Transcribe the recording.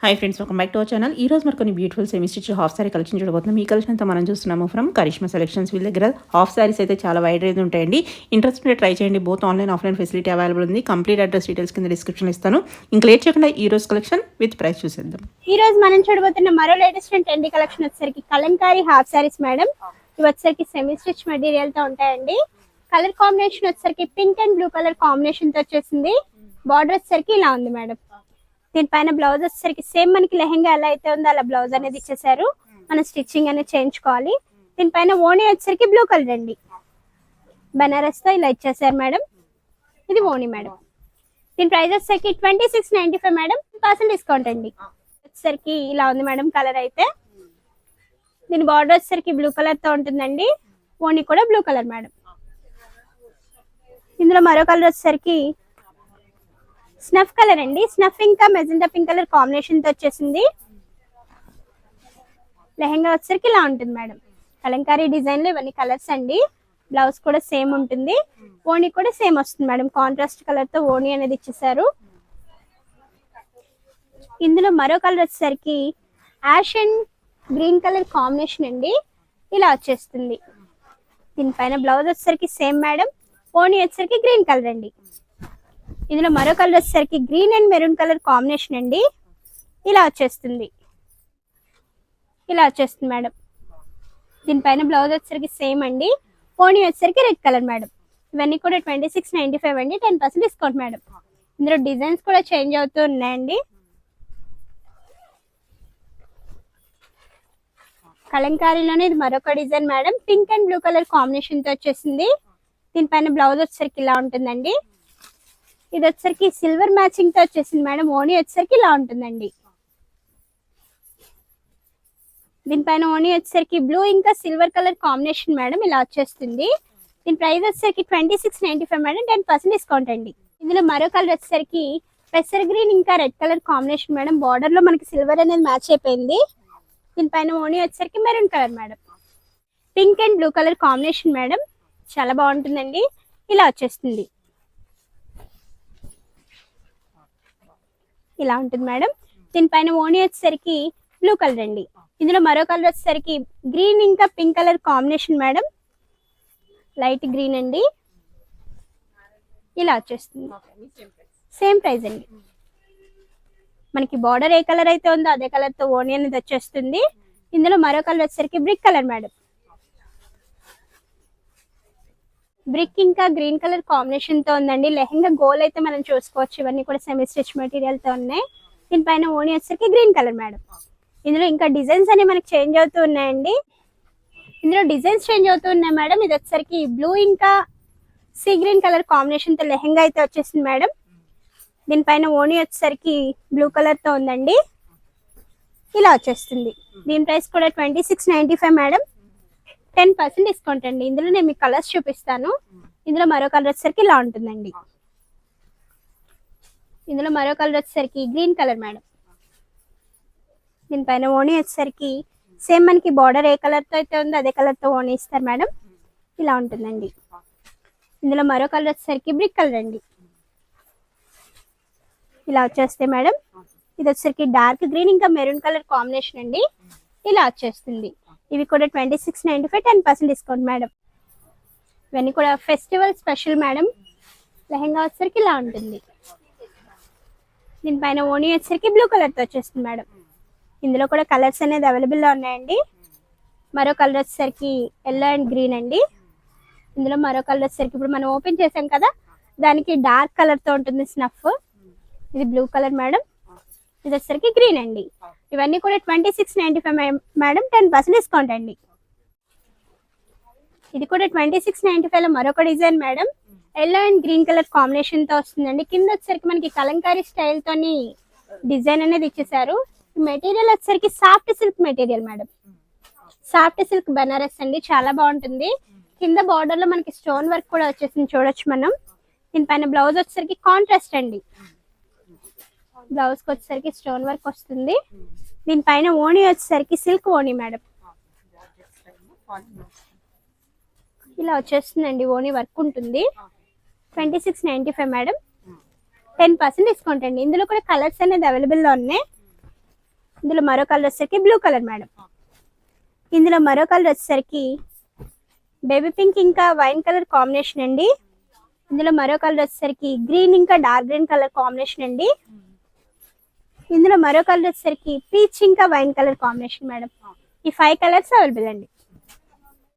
Hi friends, welcome back to our channel. ఈ రోజు మరి కొన్ని beautiful semi stitch half sorry collection చూడబోతున్నాం. ఈ కలెక్షన్ అంతా మనం చూస్తున్నాము ఫ్రమ్ కరిష్మా సెలెక్షన్స్. వీళ్ళ దగ్గర హాఫ్ సారీస్ అయితే చాలా వైడ్ రేంజ్ ఉంటాయండి. ఇంట్రెస్ట్ ఉంటే ట్రై చేయండి. Both online offline facility available ఉంది. కంప్లీట్ అడ్రస్ డీటెయిల్స్ కింద డిస్క్రిప్షన్ ఇస్తాను. ఇంకా లేట్ చేయకుండా ఈ రోజు కలెక్షన్ విత్ ప్రైస్ చూసేద్దాం. ఈ రోజు మనం చూడబోతున్న మరో లేటెస్ట్ అండ్ ట్రెండీ కలెక్షన్ వచ్చేసరికి కలంకారీ హాఫ్ సారీస్ మేడం. ఇవి వచ్చేసరికి సెమీ స్టిచ్ మెటీరియల్ తో ఉంటాయండి. కలర్ కాంబినేషన్ వచ్చేసరికి pink and blue colour combination తో వచ్చేసింది. బార్డర్ వచ్చేసరికి ఇలా ఉంది మేడం. దీనిపైన బ్లౌజ్ వచ్చేసరికి సేమ్ మనకి లెహెంగా ఎలా అయితే ఉందో అలా బ్లౌజ్ అనేది ఇచ్చేసారు. మనం స్టిచ్చింగ్ అనేది చేయించుకోవాలి. దీనిపైన ఓణి వచ్చేసరికి బ్లూ కలర్ అండి. బనారస్ తో ఇలా ఇచ్చేసారు మేడం. ఇది ఓణి మేడం. దీని ప్రైస్ వచ్చేసరికి 2695 మేడం. 10% డిస్కౌంట్ అండి. వచ్చేసరికి ఇలా ఉంది మేడం కలర్ అయితే. దీని బార్డర్ వచ్చేసరికి బ్లూ కలర్ తో ఉంటుందండి. ఓణి కూడా బ్లూ కలర్ మేడం. ఇందులో మరో కలర్ వచ్చేసరికి స్నఫ్ కలర్ అండి. స్నఫ్ ఇంకా మెజెంటా పింక్ కలర్ కాంబినేషన్ తో వచ్చేసింది. లెహంగా వచ్చేసరికి ఇలా ఉంటుంది మేడం. కలంకారీ డిజైన్ లో ఇవన్నీ కలర్స్ అండి. బ్లౌజ్ కూడా సేమ్ ఉంటుంది. ఓణి కూడా సేమ్ వస్తుంది మేడం. కాంట్రాస్ట్ కలర్ తో ఓణి అనేది ఇచ్చేసారు. ఇందులో మరో కలర్ వచ్చేసరికి ash and green colour combination అండి. ఇలా వచ్చేస్తుంది. దీనిపైన బ్లౌజ్ వచ్చేసరికి సేమ్ మేడం. ఓణి వచ్చేసరికి గ్రీన్ కలర్ అండి. ఇందులో మరో కలర్ వచ్చేసరికి green and maroon colour combination అండి. ఇలా వచ్చేస్తుంది. ఇలా వచ్చేస్తుంది మేడం. దీనిపైన బ్లౌజ్ వచ్చేసరికి సేమ్ అండి. ఓణి వచ్చేసరికి రెడ్ కలర్ మేడం. ఇవన్నీ కూడా 2695 అండి. 10% డిస్కౌంట్ మేడం. ఇందులో డిజైన్స్ కూడా చేంజ్ అవుతూ ఉన్నాయండి. కలంకారీలోనే ఇది మరొక design madam. Pink and blue colour combination తో వచ్చేసింది. దీనిపైన బ్లౌజ్ వచ్చేసరికి ఇలా ఉంటుందండి. ఇది వచ్చేసరికి సిల్వర్ మ్యాచింగ్ తో వచ్చేసింది మేడం. ఓణి వచ్చేసరికి ఇలా ఉంటుందండి. దీనిపైన ఓణి వచ్చేసరికి బ్లూ ఇంకా సిల్వర్ కలర్ కాంబినేషన్ మేడం. ఇలా వచ్చేస్తుంది. దీని ప్రైస్ వచ్చేసరికి 2695 మేడం. 10% డిస్కౌంట్ అండి. ఇందులో మరో కలర్ వచ్చేసరికి పెసర్ గ్రీన్ ఇంకా red colour combination madam. Border లో మనకి సిల్వర్ అనేది మ్యాచ్ అయిపోయింది. దీనిపైన ఓణి వచ్చేసరికి maroon colour madam. Pink and blue colour combination madam. చాలా బాగుంటుందండి. ఇలా వచ్చేస్తుంది. ఇలా ఉంటుంది మేడం. దీనిపైన ఓణి వచ్చేసరికి బ్లూ కలర్ అండి. ఇందులో మరో కలర్ వచ్చేసరికి గ్రీన్ ఇంకా pink colour combination madam. Light green అండి. ఇలా వచ్చేస్తుంది. సేమ్ ప్రైస్ అండి. మనకి బార్డర్ ఏ కలర్ అయితే ఉందో అదే కలర్ తో ఓణి అనేది వచ్చేస్తుంది. ఇందులో మరో కలర్ వచ్చేసరికి బ్రిక్ కలర్ మేడం. బ్రిక్ ఇంకా గ్రీన్ కలర్ కాంబినేషన్ తో ఉందండి. లెహంగా గోల్ అయితే మనం చూసుకోవచ్చు. ఇవన్నీ కూడా సెమీ స్టిచ్ మెటీరియల్ తో ఉన్నాయి. దీనిపైన ఓణి వచ్చేసరికి గ్రీన్ కలర్ మేడం. ఇందులో ఇంకా డిజైన్స్ అనేవి మనకి చేంజ్ అవుతూ ఉన్నాయండి. ఇందులో డిజైన్స్ చేంజ్ అవుతూ ఉన్నాయి మేడం. ఇది వచ్చేసరికి బ్లూ ఇంకా సీ గ్రీన్ కలర్ కాంబినేషన్ తో లెహంగా అయితే వచ్చేసింది మేడం. దీనిపైన ఓణి వచ్చేసరికి బ్లూ కలర్ తో ఉందండి. ఇలా వచ్చేస్తుంది. దీని ప్రైస్ కూడా 2695 మేడం. 10% డిస్కౌంట్ అండి. ఇందులో నేను మీకు కలర్స్ చూపిస్తాను. ఇందులో మరో కలర్ వచ్చేసరికి ఇలా ఉంటుందండి. ఇందులో మరో కలర్ వచ్చేసరికి గ్రీన్ కలర్ మేడం. దీనిపైన ఓణి వచ్చేసరికి సేమ్ మనకి బార్డర్ ఏ కలర్ తో అయితే ఉందో అదే కలర్ తో ఓణి ఇస్తారు మేడం. ఇలా ఉంటుందండి. ఇందులో మరో కలర్ వచ్చేసరికి బ్రిక్ కలర్ అండి. ఇలా వచ్చేస్తే మేడం. ఇది వచ్చేసరికి డార్క్ గ్రీన్ ఇంకా మెరూన్ కలర్ కాంబినేషన్ అండి. ఇలా వచ్చేస్తుంది. ఇవి కూడా 2695. 10% డిస్కౌంట్ మేడం. ఇవన్నీ కూడా ఫెస్టివల్ స్పెషల్ మేడం. లెహంగా వచ్చేసరికి ఇలా ఉంటుంది. దీనిపైన ఓణి వచ్చేసరికి బ్లూ కలర్ తో వచ్చేస్తుంది మేడం. ఇందులో కూడా కలర్స్ అనేది అవైలబుల్ లో ఉన్నాయండి. మరో కలర్ వచ్చేసరికి ఎల్లో అండ్ గ్రీన్ అండి. ఇందులో మరో కలర్ వచ్చేసరికి ఇప్పుడు మనం ఓపెన్ చేసాం కదా, దానికి డార్క్ కలర్ తో ఉంటుంది స్నఫ్. ఇది బ్లూ కలర్ మేడం. ఇది వచ్చేసరికి గ్రీన్ అండి. ఇవన్నీ కూడా 2695 మేడం. 10% డిస్కౌంట్ అండి. ఇది కూడా 2695 లో మరొక design madam. Yellow and green colour combination తో వస్తుందండి. కింద వచ్చేసరికి మనకి కలంకారీ స్టైల్ తోని డిజైన్ అనేది ఇచ్చేసారు. మెటీరియల్ వచ్చేసరికి soft silk material madam. Soft silk Banaras అండి. చాలా బాగుంటుంది. కింద బార్డర్ లో మనకి స్టోన్ వర్క్ కూడా వచ్చేసింది చూడొచ్చు మనం. దీనిపైన బ్లౌజ్ వచ్చేసరికి కాంట్రాస్ట్ అండి. బ్లౌజ్ కి వచ్చేసరికి స్టోన్ వర్క్ వస్తుంది. దీనిపైన ఓణి వచ్చేసరికి సిల్క్ ఓణి మేడం. ఇలా వచ్చేస్తుందండి. ఓణి వర్క్ ఉంటుంది. 2695 మేడం. 10% డిస్కౌంట్ అండి. ఇందులో కూడా కలర్స్ అనేది అవైలబుల్ లో ఉన్నాయి. ఇందులో మరో కలర్ వచ్చేసరికి బ్లూ కలర్ మేడం. ఇందులో మరో కలర్ వచ్చేసరికి బేబీ పింక్ ఇంకా వైన్ కలర్ కాంబినేషన్ అండి. ఇందులో మరో కలర్ వచ్చేసరికి గ్రీన్ ఇంకా డార్క్ గ్రీన్ కలర్ కాంబినేషన్ అండి. ఇందులో మరో కలర్ వచ్చేసరికి పీచ్ ఇంకా వైన్ కలర్ కాంబినేషన్ మేడం. ఈ 5 కలర్స్ అవైలబుల్ అండి.